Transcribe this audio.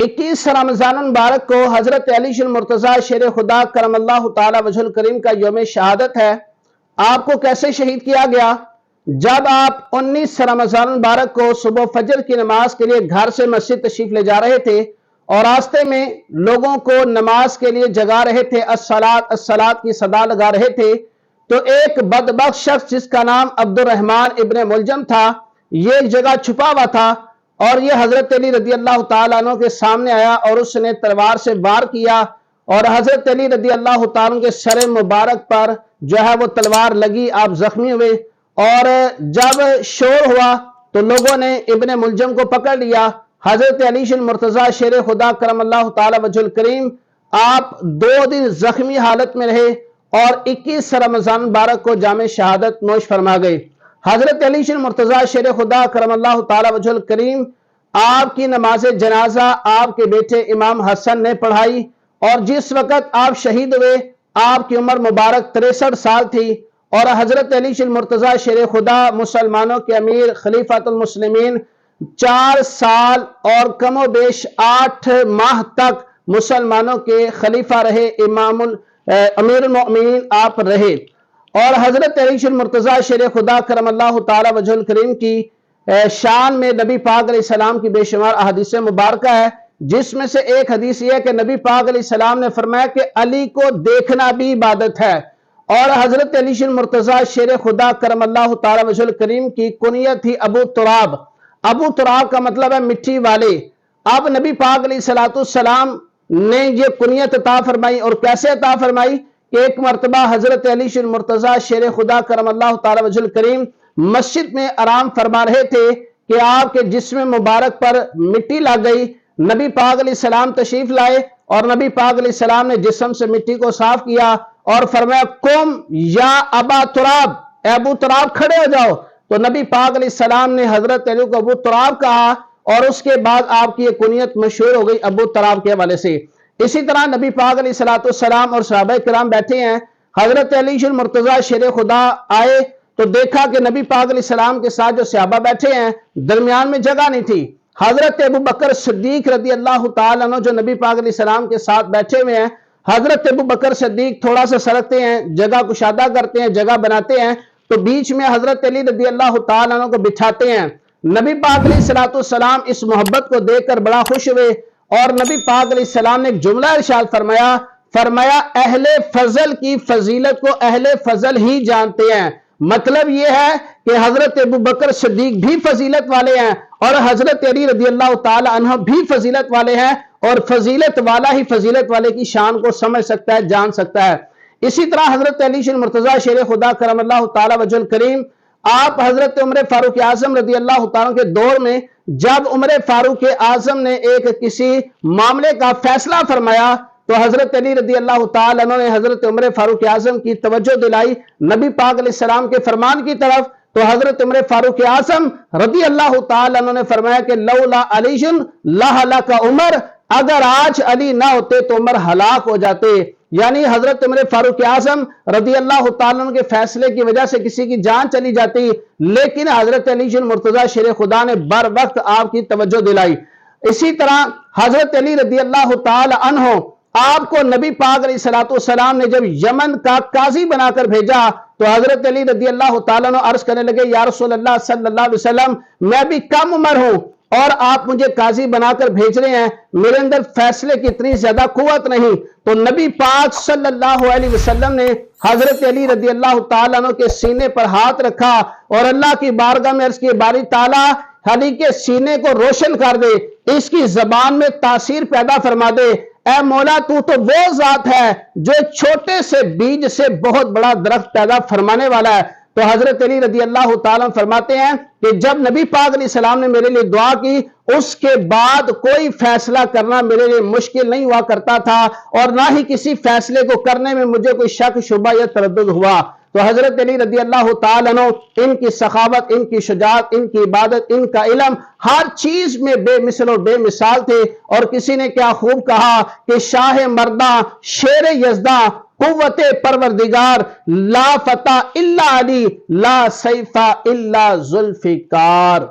21 رمضان المبارک کو حضرت علی المرتضی شیر خدا کرم اللہ تعالی وجہ الکریم کا یوم شہادت ہے۔ آپ کو کیسے شہید کیا گیا؟ جب آپ 19 رمضان المبارک کو صبح فجر کی نماز کے لیے گھر سے مسجد تشریف لے جا رہے تھے اور راستے میں لوگوں کو نماز کے لیے جگا رہے تھے، الصلاۃ الصلاۃ کی صدا لگا رہے تھے، تو ایک بدبخت شخص جس کا نام عبد الرحمن ابن ملجم تھا، یہ ایک جگہ چھپا ہوا تھا اور یہ حضرت علی رضی اللہ تعالیٰ عنہ کے سامنے آیا اور اس نے تلوار سے وار کیا اور حضرت علی رضی اللہ تعالیٰ عنہ کے سر مبارک پر جو ہے وہ تلوار لگی، آپ زخمی ہوئے۔ اور جب شور ہوا تو لوگوں نے ابن ملجم کو پکڑ لیا۔ حضرت علی المرتضی شیر خدا کرم اللہ تعالی وجہ الکریم آپ 2 دن زخمی حالت میں رہے اور 21 رمضان مبارک کو جام شہادت نوش فرما گئے۔ حضرت علی المرتضی شیر خدا کرم اللہ تعالی وجہ الکریم آپ کی نماز جنازہ آپ کے بیٹے امام حسن نے پڑھائی، اور جس وقت آپ شہید ہوئے آپ کی عمر مبارک 63 سال تھی، اور حضرت علی المرتضی شیر خدا مسلمانوں کے امیر خلیفۃ المسلمین 4 سال اور کم و بیش 8 ماہ تک مسلمانوں کے خلیفہ رہے، امیر المؤمنین آپ رہے۔ اور حضرت علی المرتضی شیر خدا کرم اللہ تعالی وجہ الکریم کی شان میں نبی پاک علیہ السلام کی بے شمار احادیث مبارکہ ہے، جس میں سے ایک حدیث یہ ہے کہ نبی پاک علیہ السلام نے فرمایا کہ علی کو دیکھنا بھی عبادت ہے۔ اور حضرت علی المرتضی شیر خدا کرم اللہ تعالی وجہ الکریم کی کنیت تھی ابو تراب۔ ابو تراب کا مطلب ہے مٹی والے۔ اب نبی پاک علیہ السلام نے یہ کنیت عطا فرمائی، اور کیسے عطا فرمائی کہ ایک مرتبہ حضرت علی المرتضی شیر خدا کرم اللہ تعالی وجہ الکریم مسجد میں آرام فرما رہے تھے کہ آپ کے جسم مبارک پر مٹی لگ گئی۔ نبی پاک علیہ السلام تشریف لائے اور نبی پاک علیہ السلام نے جسم سے مٹی کو صاف کیا اور فرمایا قم یا ابا تراب، اے ابو تراب کھڑے ہو جاؤ۔ تو نبی پاک علیہ السلام نے حضرت علی کو ابو تراب کہا، اور اس کے بعد آپ کی یہ کنیت مشہور ہو گئی ابو تراب کے حوالے سے۔ اسی طرح نبی پاک علیہ السلام اور صحابہ کرام بیٹھے ہیں، حضرت علی المرتضی شیر خدا آئے تو دیکھا کہ نبی پاک علیہ السلام کے ساتھ جو صحابہ بیٹھے ہیں درمیان میں جگہ نہیں تھی۔ حضرت ابو بکر صدیق رضی اللہ تعالیٰ عنہ جو نبی پاک علیہ السلام کے ساتھ بیٹھے ہوئے ہیں، حضرت ابو بکر صدیق تھوڑا سا سرکتے ہیں، جگہ کشادہ کرتے ہیں، جگہ بناتے ہیں، تو بیچ میں حضرت علی رضی اللہ تعالیٰ عنہ کو بٹھاتے ہیں۔ نبی پاک علیہ السلام اس محبت کو دیکھ کر بڑا خوش ہوئے، اور نبی پاک علیہ السلام نے ایک جملہ ارشاد فرمایا اہل فضل کی فضیلت کو اہل فضل ہی جانتے ہیں۔ مطلب یہ ہے کہ حضرت ابو بکر صدیق بھی فضیلت والے ہیں اور حضرت علی رضی اللہ تعالی عنہ بھی فضیلت والے ہیں، اور فضیلت والا ہی فضیلت والے کی شان کو سمجھ سکتا ہے، جان سکتا ہے۔ اسی طرح حضرت علی المرتضی شیر خدا کرم اللہ تعالی وجہ الکریم آپ حضرت عمر فاروق اعظم رضی اللہ تعالیٰ کے دور میں جب عمر فاروق اعظم نے ایک کسی معاملے کا فیصلہ فرمایا تو حضرت علی رضی اللہ تعالیٰ عنہ نے حضرت عمر فاروق اعظم کی توجہ دلائی نبی پاک علیہ السلام کے فرمان کی طرف، تو حضرت عمر فاروق اعظم رضی اللہ تعالیٰ عنہ نے فرمایا کہ لولا علی لہلک عمر، اگر آج علی نہ ہوتے تو عمر ہلاک ہو جاتے۔ یعنی حضرت عمر فاروق اعظم رضی اللہ تعالیٰ عنہ کے فیصلے کی وجہ سے کسی کی جان چلی جاتی، لیکن حضرت علی المرتضی شیر خدا نے بر وقت آپ کی توجہ دلائی۔ اسی طرح حضرت علی رضی اللہ تعالی عنہ آپ کو نبی پاک علیہ السلام نے جب یمن کا قاضی بنا کر بھیجا تو حضرت علی رضی اللہ تعالیٰ عنہ عرض کرنے لگے یا رسول اللہ صلی اللہ علیہ وسلم، میں بھی کم عمر ہوں اور آپ مجھے قاضی بنا کر بھیج رہے ہیں، میرے اندر فیصلے کی اتنی زیادہ قوت نہیں۔ تو نبی پاک صلی اللہ علیہ وسلم نے حضرت علی رضی اللہ تعالیٰ عنہ کے سینے پر ہاتھ رکھا اور اللہ کی بارگاہ میں عرض کی باری تعالیٰ علی کے سینے کو روشن کر دے، اس کی زبان میں تاثیر پیدا فرما دے۔ اے مولا تو وہ ذات ہے جو چھوٹے سے بیج سے بہت بڑا درخت پیدا فرمانے والا ہے۔ تو حضرت علی رضی اللہ تعالیٰ فرماتے ہیں کہ جب نبی پاک علیہ السلام نے میرے لیے دعا کی اس کے بعد کوئی فیصلہ کرنا میرے لیے مشکل نہیں ہوا کرتا تھا، اور نہ ہی کسی فیصلے کو کرنے میں مجھے کوئی شک شبہ یا تردد ہوا۔ تو حضرت علی رضی اللہ تعالیٰ عنہ ان کی سخاوت، ان کی شجاعت، ان کی عبادت، ان کا علم ہر چیز میں بے مثل اور بے مثال تھے۔ اور کسی نے کیا خوب کہا کہ شاہ مرداں شیر یزداں قوت پروردگار، لا فتح الا علی لا سیف الا ذوالفقار۔